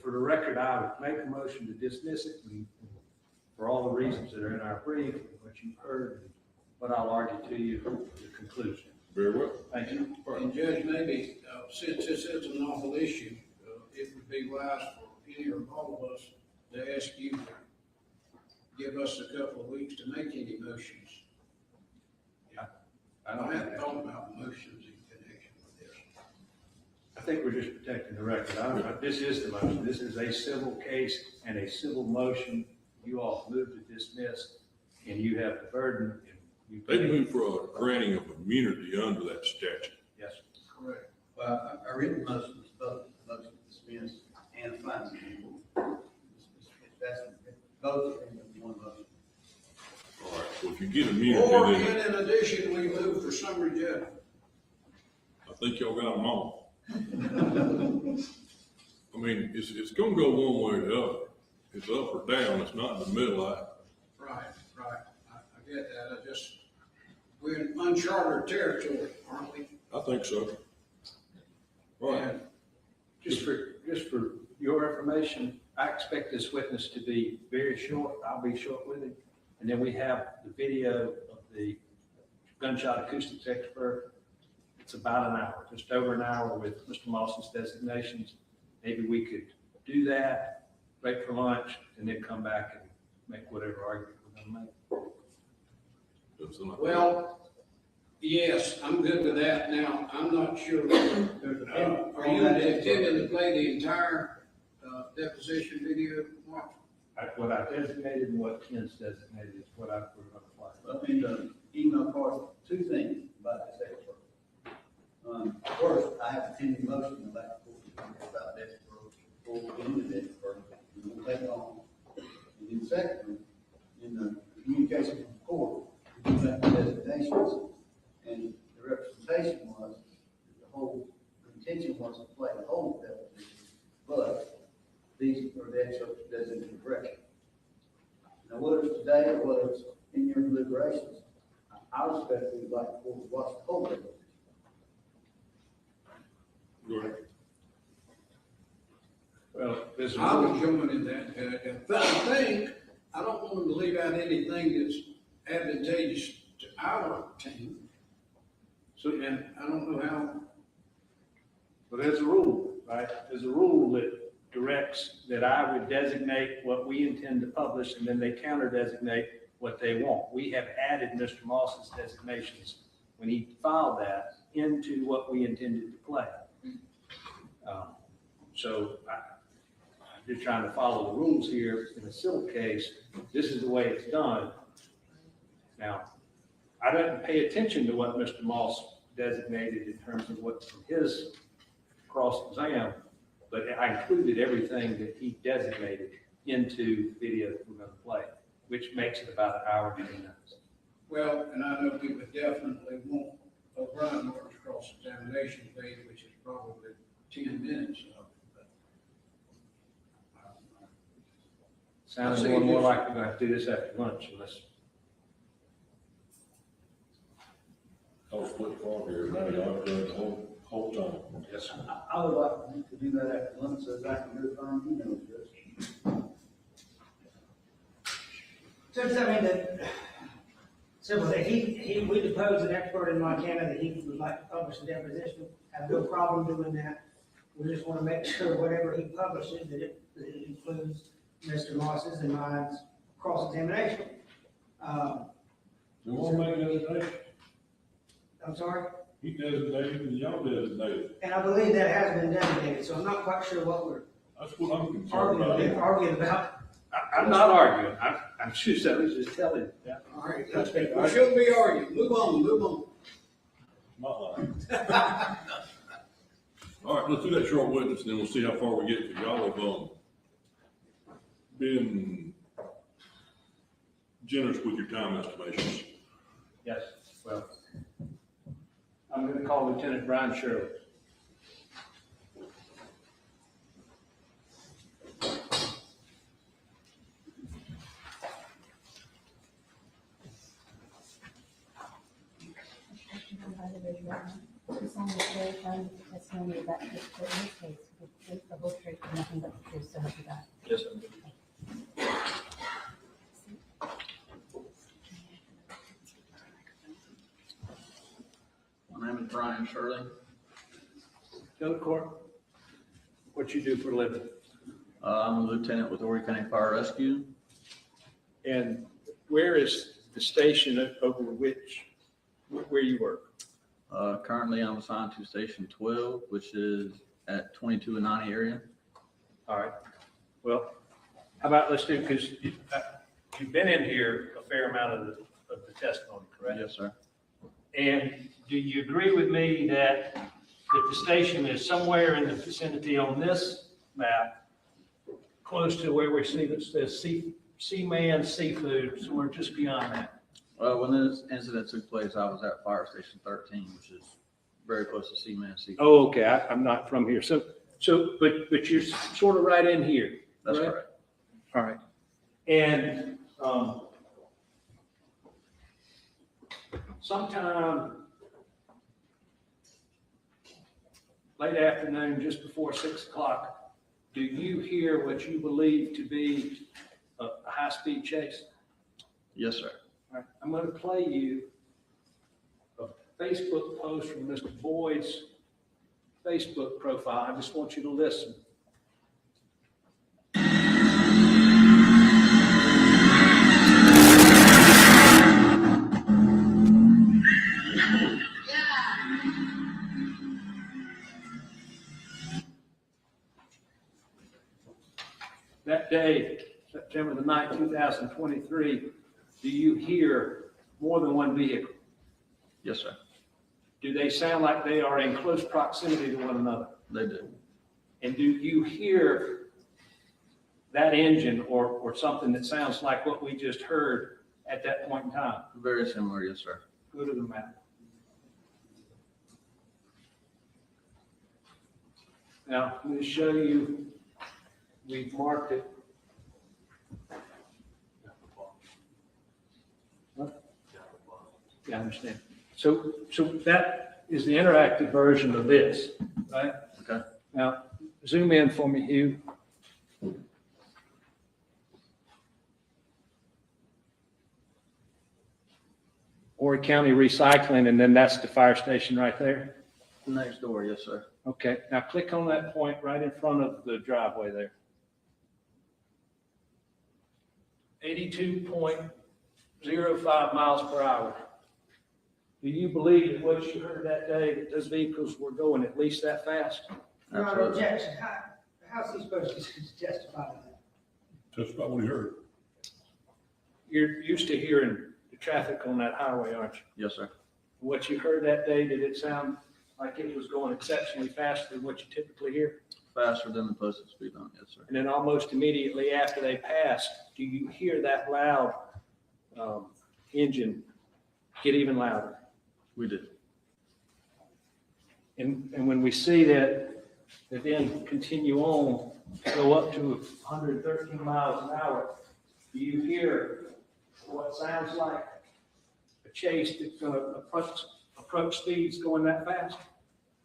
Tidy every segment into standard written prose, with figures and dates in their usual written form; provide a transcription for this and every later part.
for the record, I would make a motion to dismiss it for all the reasons that are in our brief, what you've heard, and what I'll argue to you, the conclusion. Very well. Thank you. And Judge, maybe, since this is a novel issue, it would be wise for any or all of us to ask you to give us a couple of weeks to make any motions. I haven't thought about motions in connection with this. I think we're just protecting the record. This is the motion. This is a civil case and a civil motion. You all move to dismiss, and you have the burden. They move for a granting of immunity under that statute. Yes. Correct. Well, a written motion is both, motion to dismiss and finding. That's both in one motion. All right, so if you get immunity, Or then in addition, we move for summary judgment. I think y'all got them all. I mean, it's gonna go one way or the other. It's up or down, it's not in the middle. Right. I get that. We're in uncharted territory, aren't we? I think so. Right. And Just for your information, I expect this witness to be very short. I'll be short with him. And then we have the video of the gunshot acoustics expert. It's about an hour, just over an hour with Mr. Moss's designations. Maybe we could do that, break for lunch, and then come back and make whatever argument we're gonna make. Well, yes, I'm good with that. Now, I'm not sure, are you intending to play the entire deposition video, Mark? What I designated and what Ken's designated is what we're gonna play. Let me email parse two things about this expert. First, I have a pending motion about this before we get into this first. We won't take it on. And then secondly, in the communication from the court, we do have the designations, and the representation was, the whole intention was to play the whole deposition, but these are the excerpts designated correctly. Now, whether it's today or whether it's in your deliberations, I respectfully would like the court to watch the whole deposition. Go ahead. Well, this is. I was joining that, but I think, I don't want them to leave out anything that's advantageous to our team. So, and I don't know how, but there's a rule, right? There's a rule that directs that I would designate what we intend to publish, and then they counter designate what they want. We have added Mr. Moss's designations when he filed that into what we intended to play. So I'm just trying to follow the rules here. In a civil case, this is the way it's done. Now, I didn't pay attention to what Mr. Moss designated in terms of what's in his cross-exam, but I included everything that he designated into the video that we're going to play, which makes it about an hour and 10 minutes. well, and I know we would definitely want O'Brien Martin's cross-examination phase, which is probably 10 minutes of it. Sounds more and more like we're going to have to do this after lunch unless. I was split form here, now y'all have done the whole time. Yes, sir. I would like to do that after lunch, so that I can go find email address. So, I mean, we deposed an expert in Montana that he would like to publish a deposition. Have no problem doing that. We just want to make sure whatever he publishes, that it includes Mr. Moss's and mine's cross-examination. We won't make designation. I'm sorry? He designated and y'all designated. And I believe that has been designated, so I'm not quite sure what we're That's what I'm concerned about. arguing about. I'm not arguing. I'm just, I was just telling you. Yeah. All right, we shouldn't be arguing. Move on. My line. All right, let's do that short witness, and then we'll see how far we get, because y'all have, been generous with your time estimations. Yes, well, I'm going to call Lieutenant Brian Sherwood. As long as verifying the testimony about this case with the Okay, nothing but truth to help you that. Yes, sir. My name is Brian Shirley. Go to court. What you do for a living? I'm a lieutenant with Horry County Fire Rescue. And where is the station over where you work? Currently, I'm assigned to Station 12, which is at 22 and 90 area. All right. Well, how about let's do, because you've been in here a fair amount of the testimony, correct? Yes, sir. And do you agree with me that if the station is somewhere in the vicinity on this map, close to where we see that says Seaman Seafood, somewhere just beyond that? Well, when this incident took place, I was at Fire Station 13, which is very close to Seaman Seafood. Oh, okay. I'm not from here. But you're sort of right in here. That's correct? correct. All right. And sometime late afternoon, just before 6 o'clock, do you hear what you believe to be a high-speed chase? Yes, sir. All right. I'm going to play you a Facebook post from Mr. Boyd's Facebook profile. I just want you to listen. That day, September the 9th, 2023, do you hear more than one vehicle? Yes, sir. Do they sound like they are in close proximity to one another? They do. And do you hear that engine or something that sounds like what we just heard at that point in time? Very similar, yes, sir. Go to the map. Now, I'm going to show you, we've marked it. Huh? Yeah, I understand. So that is the interactive version of this, right? Okay. Now, zoom in for me, Hugh. Horry County Recycling, and then that's the fire station right there. Next door, yes, sir. Okay, now click on that point right in front of the driveway there. 82.05 miles per hour. Do you believe that what you heard that day, that those vehicles were going at least that fast? Your Honor, Absolutely. objection. How's he supposed to testify to that? Just about what he heard. You're used to hearing the traffic on that highway, aren't you? Yes, sir. What you heard that day, did it sound like it was going exceptionally faster than what you typically hear? Faster than the posted speed limit, yes, sir. And then almost immediately after they passed, do you hear that loud engine get even louder? We did. And when we see that, they then continue on, go up to 113 miles an hour, do you hear what sounds like a chase that's going to approach speeds going that fast?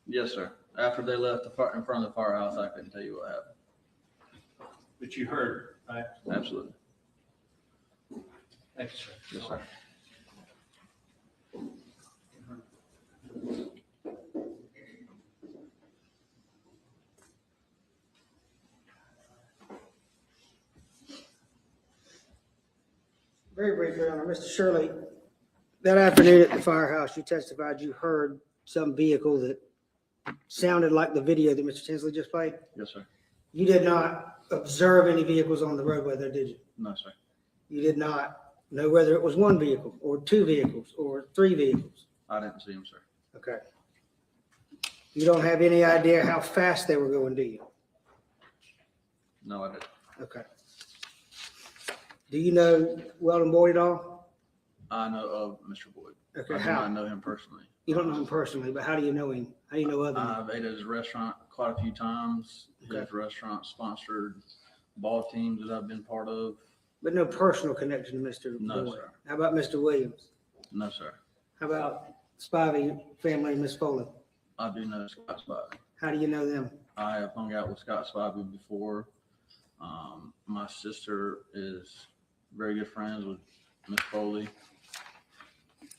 Yes, sir. After they left in front of the firehouse, I couldn't tell you what happened. But you heard, right? Absolutely. Thank you, sir. Yes, sir. Very briefly, Your Honor, Mr. Shirley, that afternoon at the firehouse, you testified you heard some vehicle that sounded like the video that Mr. Tinsley just played. Yes, sir. You did not observe any vehicles on the roadway there, did you? No, sir. You did not know whether it was one vehicle or two vehicles or three vehicles. I didn't see him, sir. Okay. You don't have any idea how fast they were going, do you? No, I didn't. Okay. Do you know Weldon Boyd at all? I know of Mr. Boyd. Okay, I do how? not know him personally. You don't know him personally, but how do you know him? How do you know of him? I've ate at his restaurant quite a few times. Okay. His restaurant sponsored ball teams that I've been part of. But no personal connection to Mr. No, Boyd. sir. How about Mr. Williams? No, sir. How about Spivey family and Miss Foley? I do know Scott Spivey. How do you know them? I have hung out with Scott Spivey before. My sister is very good friends with Miss Foley.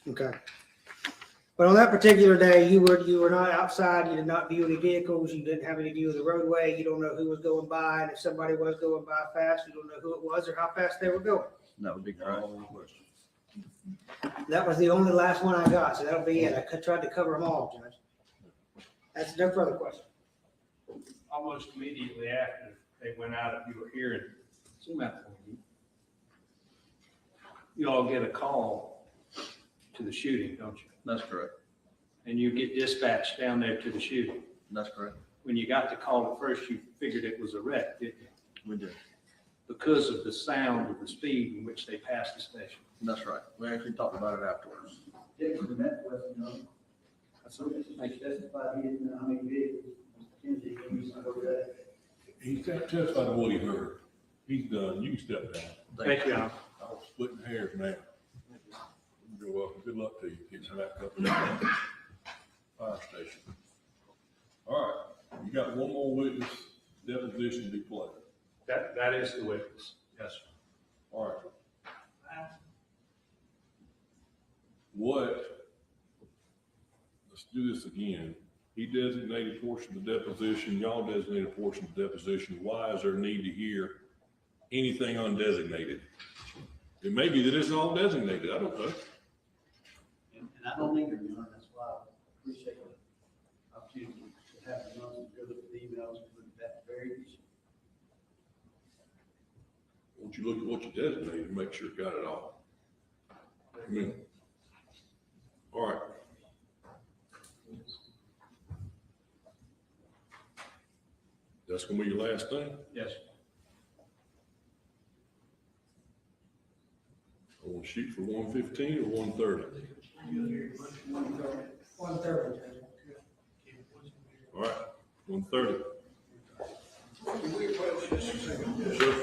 Okay. But on that particular day, you were not outside, you did not view any vehicles, you didn't have any view of the roadway, you don't know who was going by, and if somebody was going by fast, you don't know who it was or how fast they were going. That would be correct. That was the only last one I got, so that'll be it. I tried to cover them all, Judge. That's no further question. Almost immediately after they went out, if you were here in Sumac, you all get a call to the shooting, don't you? That's correct. And you get dispatched down there to the shooting. That's correct. When you got the call at first, you figured it was a wreck, didn't you? We did. Because of the sound of the speed in which they passed the station. That's right. We actually talked about it afterwards. Jason met with, That's okay. Thank you. testified he didn't know how many vehicles, Kenzie, he used to go there. He testified to what he heard. He's done. You can step down. Thank you, Al. I was splitting hairs now. You're welcome. Good luck to you. Getting back up to the fire station. All right, you got one more witness deposition to be played. That is the witness. Yes, sir. All right. Let's do this again. He designated a portion of the deposition, y'all designated a portion of the deposition. Why is there need to hear anything undesignated? It may be that it's all designated, I don't know. And I don't either, Your Honor, that's why I appreciate the opportunity to have the months to go look at the emails and look at that very issue. Won't you look at what you designated and make sure you got it all? I mean, all right. That's gonna be your last thing? Yes. I want to shoot for 115 or 130. 1:30, Judge. All right, 130. Can we approach this a second? Sure.